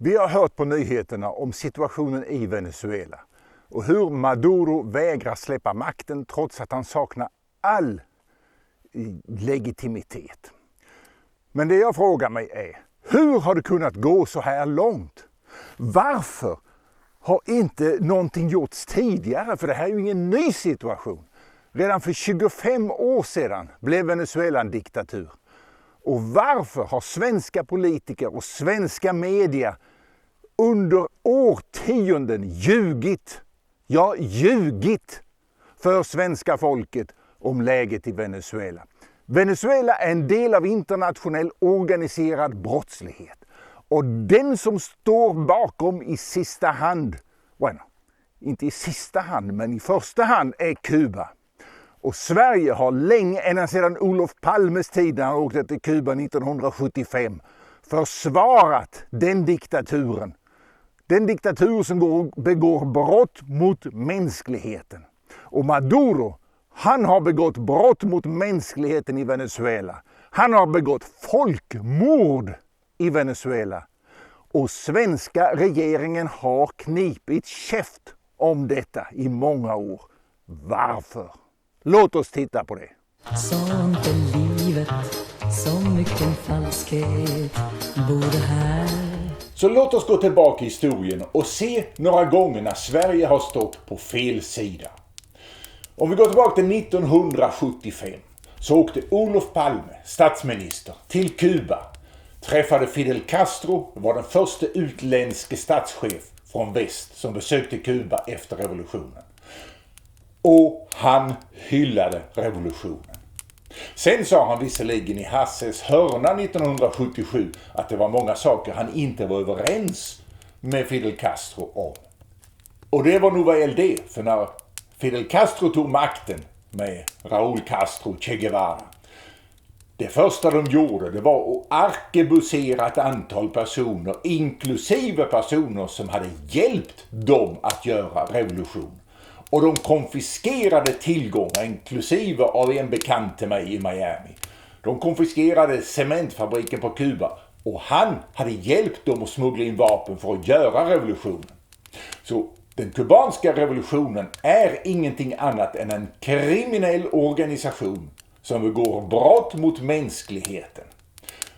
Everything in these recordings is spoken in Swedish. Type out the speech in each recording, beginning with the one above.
Vi har hört på nyheterna om situationen i Venezuela och hur Maduro vägrar släppa makten trots att han saknar all legitimitet. Men det jag frågar mig är, hur har det kunnat gå så här långt? Varför har inte någonting gjorts tidigare? För det här är ju ingen ny situation. Redan för 25 år sedan blev Venezuela en diktatur. Och varför har svenska politiker och svenska media under årtionden ljugit för svenska folket om läget i Venezuela? Venezuela är en del av internationell organiserad brottslighet. Och den som står bakom i sista hand, inte i sista hand men i första hand, är Kuba. Och Sverige har länge, ända sedan Olof Palmes tid när han åkte till Kuba 1975, försvarat den diktaturen. Den diktatur som begår brott mot mänskligheten. Och Maduro, han har begått brott mot mänskligheten i Venezuela. Han har begått folkmord i Venezuela. Och svenska regeringen har knipit käft om detta i många år. Varför? Låt oss titta på det. Sånt är livet, så mycket falskhet både här. Så låt oss gå tillbaka i historien och se några gånger när Sverige har stått på fel sida. Om vi går tillbaka till 1975 så åkte Olof Palme, statsminister, till Kuba. Träffade Fidel Castro, var den första utländske statschef från väst som besökte Kuba efter revolutionen. Och han hyllade revolutionen. Sen sa han visserligen i Hasses hörna 1977 att det var många saker han inte var överens med Fidel Castro om. Och det var nog väl det, för när Fidel Castro tog makten med Raúl Castro, Che Guevara, det första de gjorde det var att arkebusera ett antal personer, inklusive personer som hade hjälpt dem att göra revolution. Och de konfiskerade tillgångar, inklusive av en bekant till mig i Miami. De konfiskerade cementfabriken på Kuba och han hade hjälpt dem att smuggla in vapen för att göra revolutionen. Så den kubanska revolutionen är ingenting annat än en kriminell organisation som begår brott mot mänskligheten.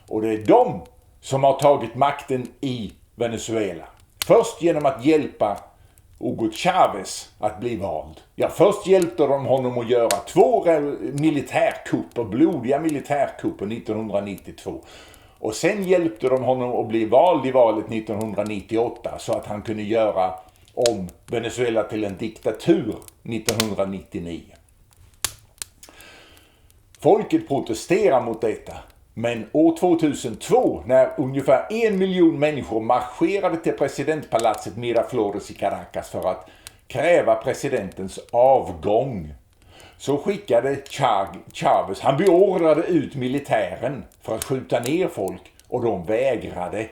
Och det är de som har tagit makten i Venezuela. Först genom att hjälpa Hugo Chávez att bli vald. Först hjälpte de honom att göra 2 militärkupper, blodiga militärkupper 1992. Och sen hjälpte de honom att bli vald i valet 1998 så att han kunde göra om Venezuela till en diktatur 1999. Folket protesterar mot detta. Men år 2002, när ungefär 1 miljon människor marscherade till presidentpalatset Miraflores i Caracas för att kräva presidentens avgång, så skickade Chávez, han beordrade ut militären för att skjuta ner folk och de vägrade.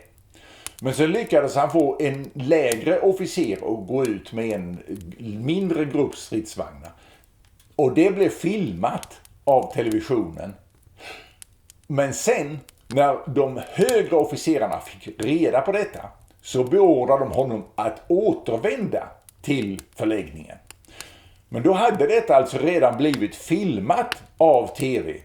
Men så lyckades han få en lägre officer att gå ut med en mindre grupp stridsvagnar. Och det blev filmat av televisionen. Men sen, när de högre officerarna fick reda på detta, så beordrade de honom att återvända till förläggningen. Men då hade detta alltså redan blivit filmat av tv.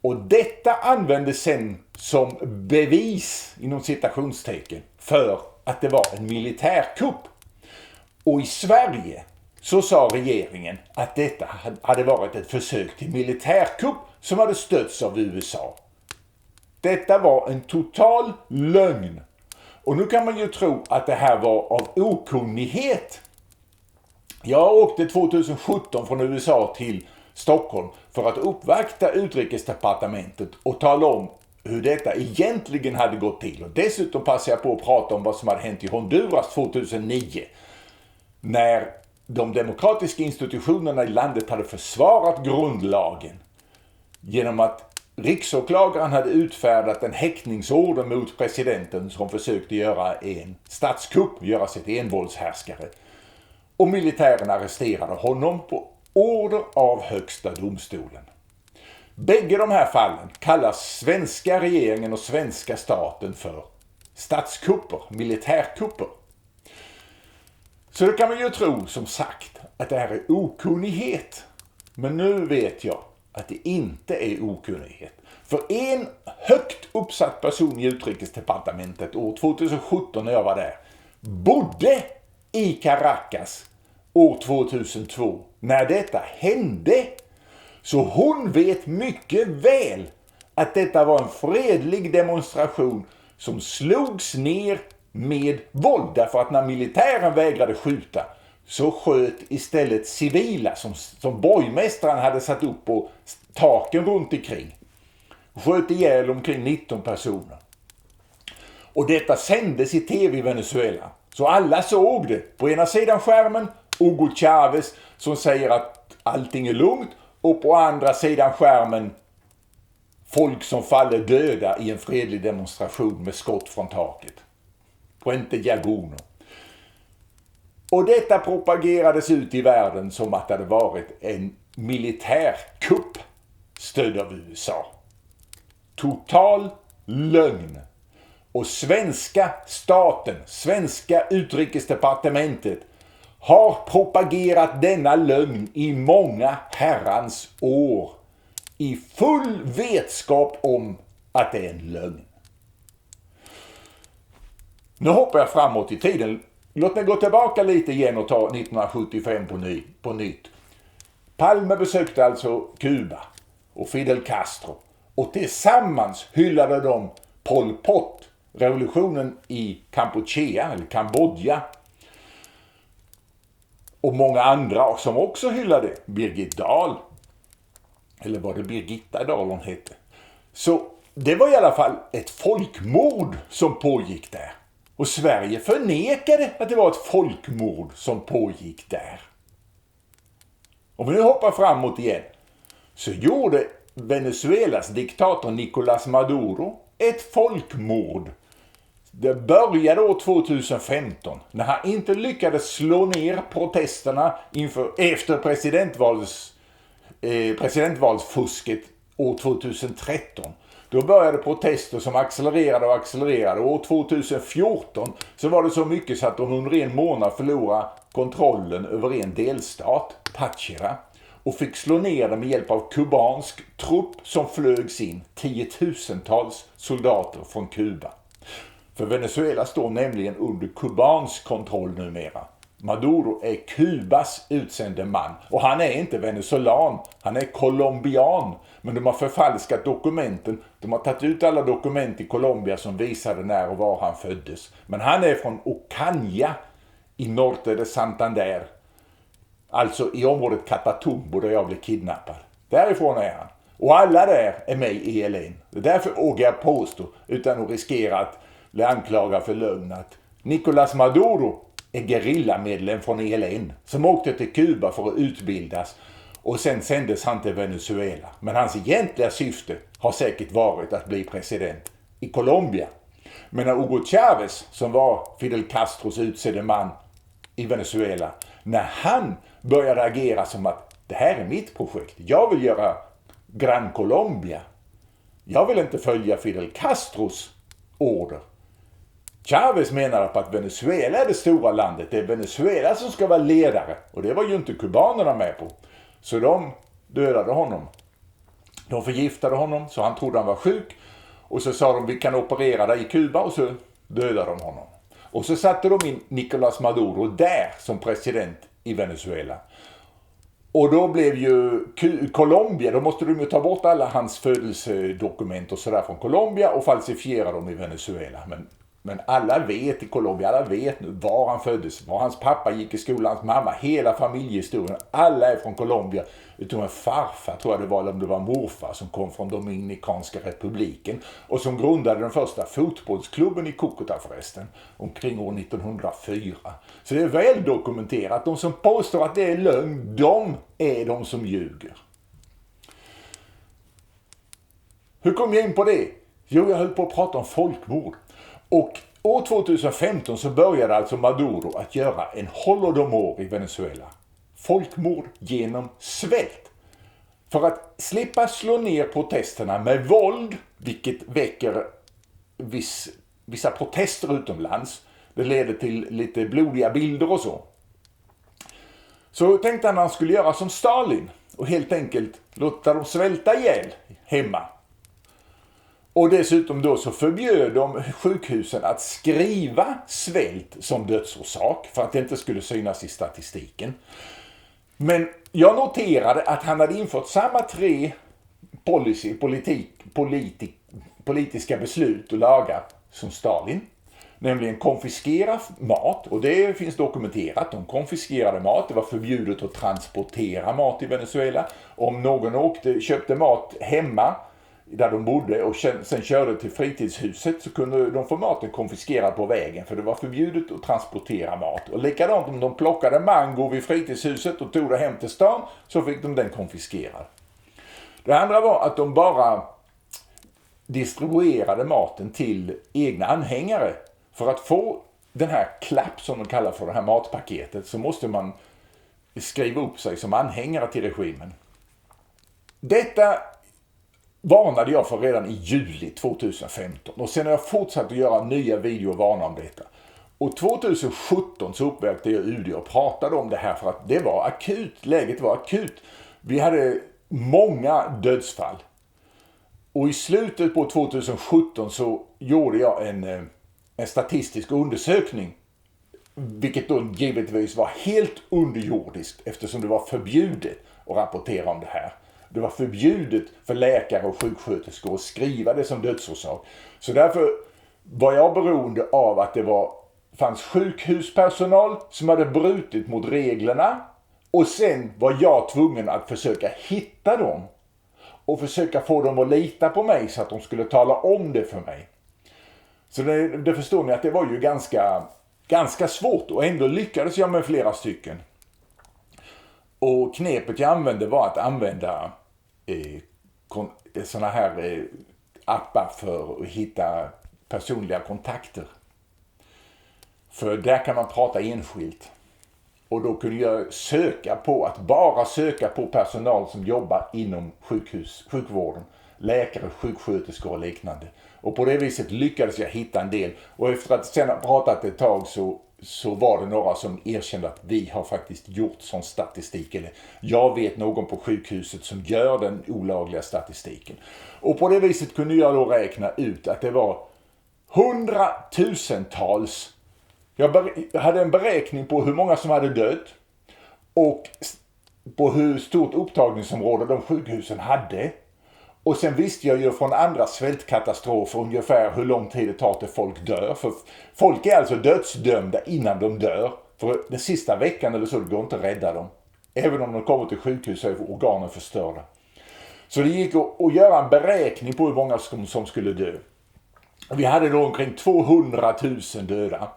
Och detta användes sen som bevis, inom citationstecken, för att det var en militärkupp. Och i Sverige så sa regeringen att detta hade varit ett försök till militärkupp som hade stötts av USA. Detta var en total lögn. Och nu kan man ju tro att det här var av okunnighet. Jag åkte 2017 från USA till Stockholm för att uppvakta utrikesdepartementet och tala om hur detta egentligen hade gått till. Och dessutom passade jag på att prata om vad som hade hänt i Honduras 2009. När de demokratiska institutionerna i landet hade försvarat grundlagen genom att riksåklagaren hade utfärdat en häktningsorder mot presidenten som försökte göra en statskupp, göra sig till envåldshärskare. Och militären arresterade honom på order av högsta domstolen. Bägge de här fallen kallas svenska regeringen och svenska staten för statskupper, militärkupper. Så då kan man ju tro, som sagt, att det här är okunnighet. Men nu vet jag att det inte är okunnighet. För en högt uppsatt person i utrikesdepartementet år 2017 när jag var där bodde i Caracas år 2002 när detta hände. Så hon vet mycket väl att detta var en fredlig demonstration som slogs ner med våld. Därför att när militären vägrade skjuta så sköt istället civila som borgmästaren hade satt upp på taken runt omkring. Sköt ihjäl omkring 19 personer. Och detta sändes i tv i Venezuela. Så alla såg det. På ena sidan skärmen Hugo Chávez som säger att allting är lugnt. Och på andra sidan skärmen folk som faller döda i en fredlig demonstration med skott från taket. Puente Llaguno. Och detta propagerades ut i världen som att det hade varit en militärkupp stödd av USA. Total lögn. Och svenska staten, svenska utrikesdepartementet har propagerat denna lögn i många herrans år. I full vetskap om att det är en lögn. Nu hoppar jag framåt i tiden. Låt mig gå tillbaka lite igen och ta 1975 på nytt. Palme besökte alltså Kuba och Fidel Castro. Och tillsammans hyllade de Pol Pot, revolutionen i Kampuchea eller Kambodja. Och många andra som också hyllade Birgit Dahl. Eller var det Birgitta Dahl hon hette? Så det var i alla fall ett folkmord som pågick där. Och Sverige förnekade att det var ett folkmord som pågick där. Om vi nu hoppar framåt igen så gjorde Venezuelas diktator Nicolás Maduro ett folkmord. Det började år 2015 när han inte lyckades slå ner protesterna efter presidentvalsfusket år 2013. Då började protester som accelererade. År 2014 så var det så mycket så att de under en månad förlorade kontrollen över en delstat, Táchira, och fick slå ner dem med hjälp av kubansk trupp som flögs in, 10-tusentals soldater från Kuba. För Venezuela står nämligen under kubansk kontroll numera. Maduro är Kubas utsände man och han är inte venezuelan, han är colombian. Men de har förfalskat dokumenten, de har tagit ut alla dokument i Colombia som visade när och var han föddes. Men han är från Ocaña i Norte de Santander, alltså i området Catatumbo där jag blev kidnappad. Därifrån är han. Och alla där är med i ELN. Därför vågar jag påstå, utan att riskera att bli anklagad för lögn, att Nicolás Maduro är gerillamedlem från ELN som åkte till Kuba för att utbildas och sen sändes han till Venezuela. Men hans egentliga syfte har säkert varit att bli president i Colombia. Men när Hugo Chávez, som var Fidel Castros utsedde man i Venezuela, när han började agera som att det här är mitt projekt, jag vill göra Gran Colombia, jag vill inte följa Fidel Castros order. Chávez menade på att Venezuela är det stora landet, det är Venezuela som ska vara ledare, och det var ju inte kubanerna med på. Så de dödade honom. De förgiftade honom så han trodde han var sjuk. Och så sa de vi kan operera dig i Kuba, och så dödade de honom. Och så satte de in Nicolás Maduro där som president i Venezuela. Och då blev ju Colombia, då måste de ju ta bort alla hans födelsedokument och sådär från Colombia och falsifiera dem i Venezuela. Men alla vet i Colombia, alla vet nu var han föddes, var hans pappa gick i skolan, hans mamma, hela familjehistorien. Alla är från Colombia, utom en farfar tror jag det var, eller om det var morfar som kom från Dominikanska republiken och som grundade den första fotbollsklubben i Cúcuta förresten, omkring år 1904. Så det är väl dokumenterat. De som påstår att det är lögn, de är de som ljuger. Hur kom jag in på det? Jo, jag höll på att prata om folkmord. Och år 2015 så började alltså Maduro att göra en holodomor i Venezuela. Folkmord genom svält. För att slippa slå ner protesterna med våld, vilket väcker viss vissa protester utomlands. Det ledde till lite blodiga bilder och så. Så tänkte han skulle göra som Stalin och helt enkelt låta dem svälta ihjäl hemma. Och dessutom då så förbjöd de sjukhusen att skriva svält som dödsorsak för att det inte skulle synas i statistiken. Men jag noterade att han hade infört samma 3 politiska beslut och lagar som Stalin. Nämligen konfiskera mat, och det finns dokumenterat. De konfiskerade mat, det var förbjudet att transportera mat i Venezuela. Om någon köpte mat hemma där de bodde och sen körde till fritidshuset så kunde de få maten konfiskerad på vägen, för det var förbjudet att transportera mat. Och likadant om de plockade mango vid fritidshuset och tog det hem till stan så fick de den konfiskerad. Det andra var att de bara distribuerade maten till egna anhängare. För att få den här klapp som de kallar för det här matpaketet så måste man skriva upp sig som anhängare till regimen. Detta varnade jag för redan i juli 2015 och sen har jag fortsatt att göra nya videor och varna om detta. Och 2017 så uppväckte jag UD och pratade om det här för att det var akut, läget var akut. Vi hade många dödsfall. Och i slutet på 2017 så gjorde jag en statistisk undersökning, vilket då givetvis var helt underjordiskt eftersom det var förbjudet att rapportera om det här. Det var förbjudet för läkare och sjuksköterskor att skriva det som dödsorsak. Så därför var jag beroende av att det fanns sjukhuspersonal som hade brutit mot reglerna, och sen var jag tvungen att försöka hitta dem och försöka få dem att lita på mig så att de skulle tala om det för mig. Så det förstår ni att det var ju ganska svårt, och ändå lyckades jag med flera stycken. Och knepet jag använde var att använda såna här appar för att hitta personliga kontakter. För där kan man prata enskilt. Och då kunde jag söka på personal som jobbar inom sjukvården. Läkare, sjuksköterskor och liknande. Och på det viset lyckades jag hitta en del. Och efter att sen ha pratat ett tag så var det några som erkände att vi har faktiskt gjort sån statistik. Eller jag vet någon på sjukhuset som gör den olagliga statistiken. Och på det viset kunde jag då räkna ut att det var 100,000-tals. Jag hade en beräkning på hur många som hade dött och på hur stort upptagningsområde de sjukhusen hade. Och sen visste jag ju från andra svältkatastrofer ungefär hur lång tid det tar till folk dör. För folk är alltså dödsdömda innan de dör. För den sista veckan eller så, det går inte att rädda dem. Även om de kommer till sjukhus så är organen förstörda. Så det gick att göra en beräkning på hur många som skulle dö. Vi hade då omkring 200 000 döda.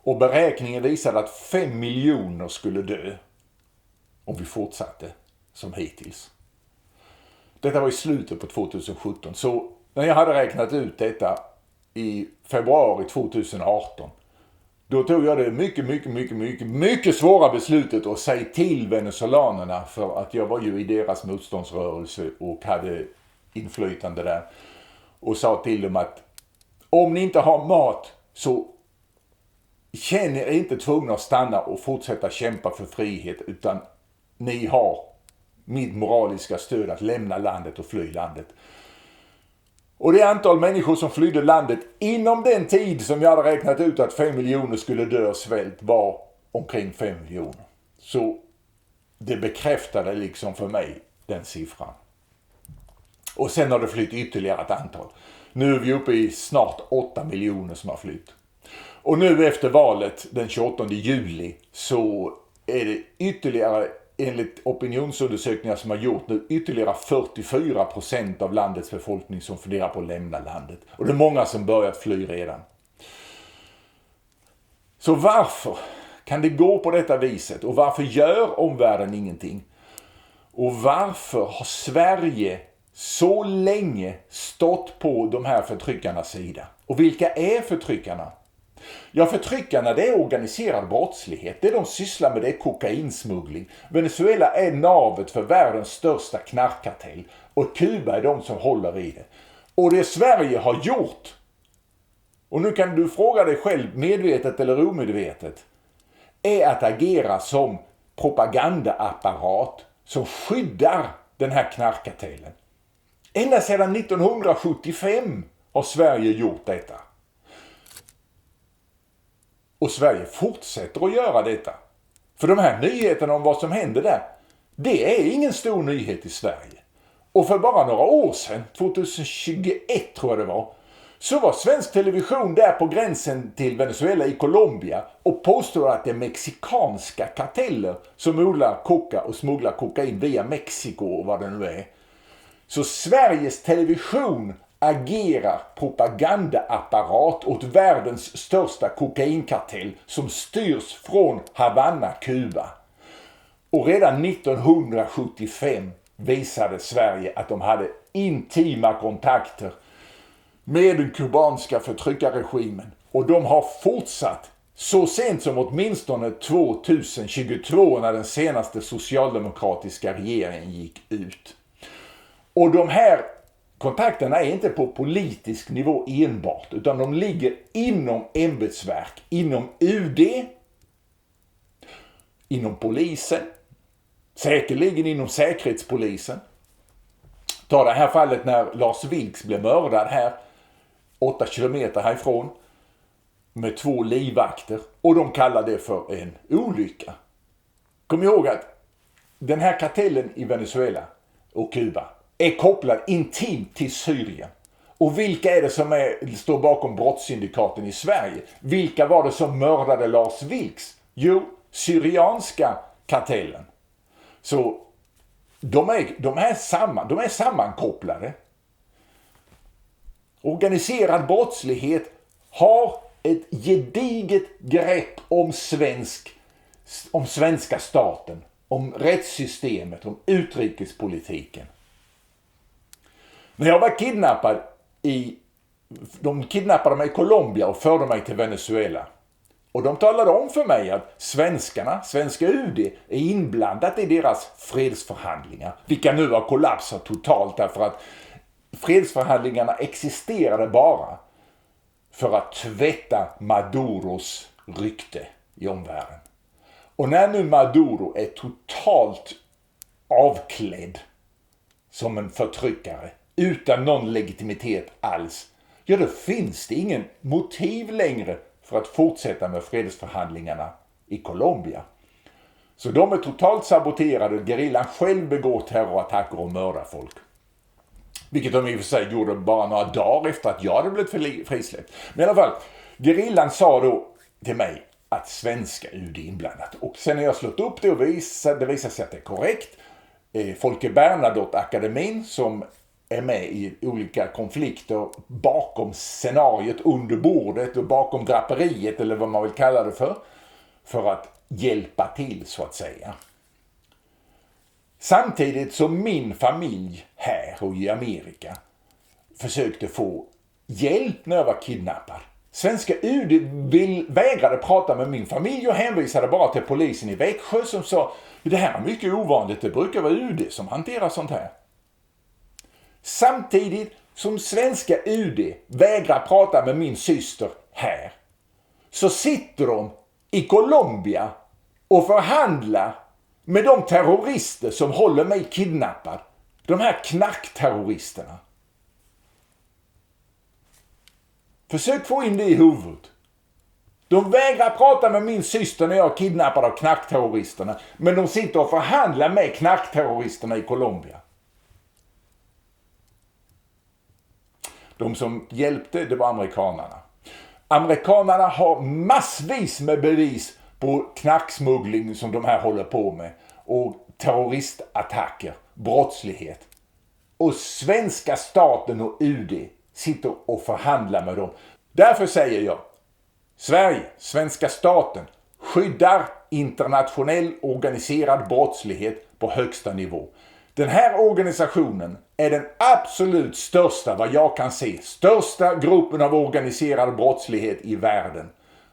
Och beräkningen visade att 5 miljoner skulle dö om vi fortsatte som hittills. Detta var i slutet på 2017. Så när jag hade räknat ut detta i februari 2018, då tog jag det mycket svåra beslutet att säga till venezolanerna, för att jag var ju i deras motståndsrörelse och hade inflytande där, och sa till dem att om ni inte har mat så känner er inte tvungna att stanna och fortsätta kämpa för frihet, utan ni har mitt moraliska stöd att lämna landet och fly landet. Och det antal människor som flydde landet inom den tid som jag hade räknat ut att 5 miljoner skulle dö av svält var omkring 5 miljoner. Så det bekräftade liksom för mig den siffran. Och sen har det flytt ytterligare ett antal. Nu är vi uppe i snart 8 miljoner som har flytt. Och nu efter valet den 28 juli så är det ytterligare, enligt opinionsundersökningar som har gjort nu, ytterligare 44% av landets befolkning som funderar på att lämna landet. Och det är många som börjat fly redan. Så varför kan det gå på detta viset? Och varför gör omvärlden ingenting? Och varför har Sverige så länge stått på de här förtryckarnas sida? Och vilka är förtryckarna? Ja, förtryckarna, det är organiserad brottslighet. Det de sysslar med, det är kokainsmuggling. Venezuela är navet för världens största knarkkartell. Och Kuba är de som håller i det. Och det Sverige har gjort och nu kan du fråga dig själv, medvetet eller omedvetet, är att agera som propagandaapparat som skyddar den här knarkkartellen. Ända sedan 1975 har Sverige gjort detta. Och Sverige fortsätter att göra detta. För de här nyheterna om vad som händer där, det är ingen stor nyhet i Sverige. Och för bara några år sedan, 2021 tror jag det var, så var svensk television där på gränsen till Venezuela i Colombia och påstod att det är mexikanska karteller som odlar koka och smugglar kokain via Mexiko och vad det nu är. Så Sveriges television agerar propagandaapparat åt världens största kokainkartell som styrs från Havanna, Kuba. Och redan 1975 visade Sverige att de hade intima kontakter med den kubanska förtryckarregimen. Och de har fortsatt så sent som åtminstone 2022 när den senaste socialdemokratiska regeringen gick ut. Och de här kontakterna är inte på politisk nivå enbart, utan de ligger inom ämbetsverk, inom UD, inom polisen, säkerligen inom säkerhetspolisen. Ta det här fallet när Lars Vilks blev mördad här 8 kilometer härifrån med 2 livvakter, och de kallar det för en olycka. Kom ihåg att den här kartellen i Venezuela och Kuba är kopplad intimt till Syrien. Och vilka är det som står bakom brottssyndikaten i Sverige? Vilka var det som mördade Lars Vilks? Jo, syrianska kartellen. Så de är sammankopplade. Organiserad brottslighet har ett gediget grepp om svenska staten, om rättssystemet, om utrikespolitiken. När jag var kidnappad de kidnappade mig i Colombia och förde mig till Venezuela. Och de talade om för mig att svenska UD är inblandat i deras fredsförhandlingar. Vilka nu har kollapsat totalt därför att fredsförhandlingarna existerade bara för att tvätta Maduros rykte i omvärlden. Och när nu Maduro är totalt avklädd som en förtryckare utan någon legitimitet alls, ja då finns det ingen motiv längre för att fortsätta med fredsförhandlingarna i Colombia. Så de är totalt saboterade. Gerillan själv begår terrorattacker och mördar folk. Vilket de i och för sig gjorde bara några dagar efter att jag hade blivit frisläppt. Men i alla fall, gerillan sa då till mig att svenska UD är inblandat. Och sen när jag slått upp det och det visade sig att det är korrekt. Folke Bernadotte-akademin som är med i olika konflikter bakom scenariet, under bordet och bakom draperiet eller vad man vill kalla det för att hjälpa till så att säga. Samtidigt som min familj här och i Amerika försökte få hjälp när jag var kidnappad. Svenska UD vägrade prata med min familj och hänvisade bara till polisen i Växjö som sa det här är mycket ovanligt, det brukar vara UD som hanterar sånt här. Samtidigt som svenska UD vägrar prata med min syster här, så sitter de i Colombia och förhandlar med de terrorister som håller mig kidnappad. De här knarkterroristerna. Försök få in det i huvudet. De vägrar prata med min syster när jag är kidnappad av knarkterroristerna, men de sitter och förhandlar med knarkterroristerna i Colombia. De som hjälpte, det var amerikanerna. Amerikanerna har massvis med bevis på knarksmuggling som de här håller på med. Och terroristattacker, brottslighet. Och svenska staten och UD sitter och förhandlar med dem. Därför säger jag, Sverige, svenska staten, skyddar internationell organiserad brottslighet på högsta nivå. Den här organisationen är den absolut största, vad jag kan se, största gruppen av organiserad brottslighet i världen.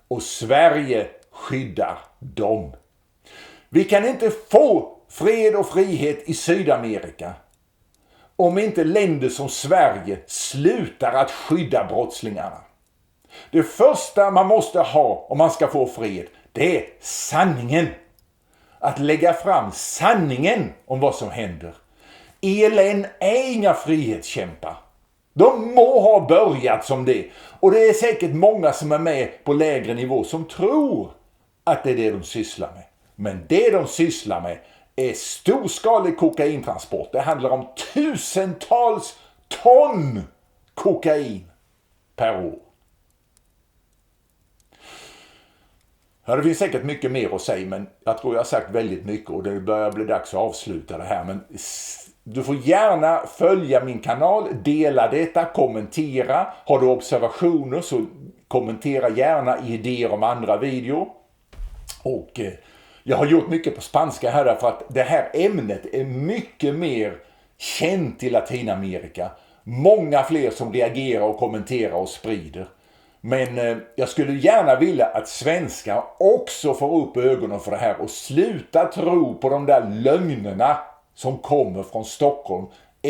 Och Sverige skyddar dem. Vi kan inte få fred och frihet i Sydamerika om inte länder som Sverige slutar att skydda brottslingarna. Det första man måste ha om man ska få fred, det är sanningen. Att lägga fram sanningen om vad som händer. ELN är inga frihetskämpar. De må ha börjat som det. Och det är säkert många som är med på lägre nivå som tror att det är det de sysslar med. Men det de sysslar med är storskalig kokaintransport. Det handlar om tusentals ton kokain per år. Ja, det finns säkert mycket mer att säga, men jag tror jag har sagt väldigt mycket och det börjar bli dags att avsluta det här. Men du får gärna följa min kanal, dela detta, kommentera. Har du observationer så kommentera gärna idéer om andra videor. Och jag har gjort mycket på spanska här därför att det här ämnet är mycket mer känt i Latinamerika. Många fler som reagerar och kommenterar och sprider. Men jag skulle gärna vilja att svenskar också får upp ögonen för det här och sluta tro på de där lögnerna som kommer från Stockholm,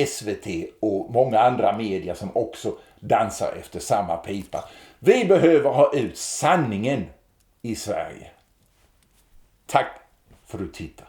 SVT och många andra medier som också dansar efter samma pipa. Vi behöver ha ut sanningen i Sverige. Tack för att du tittar.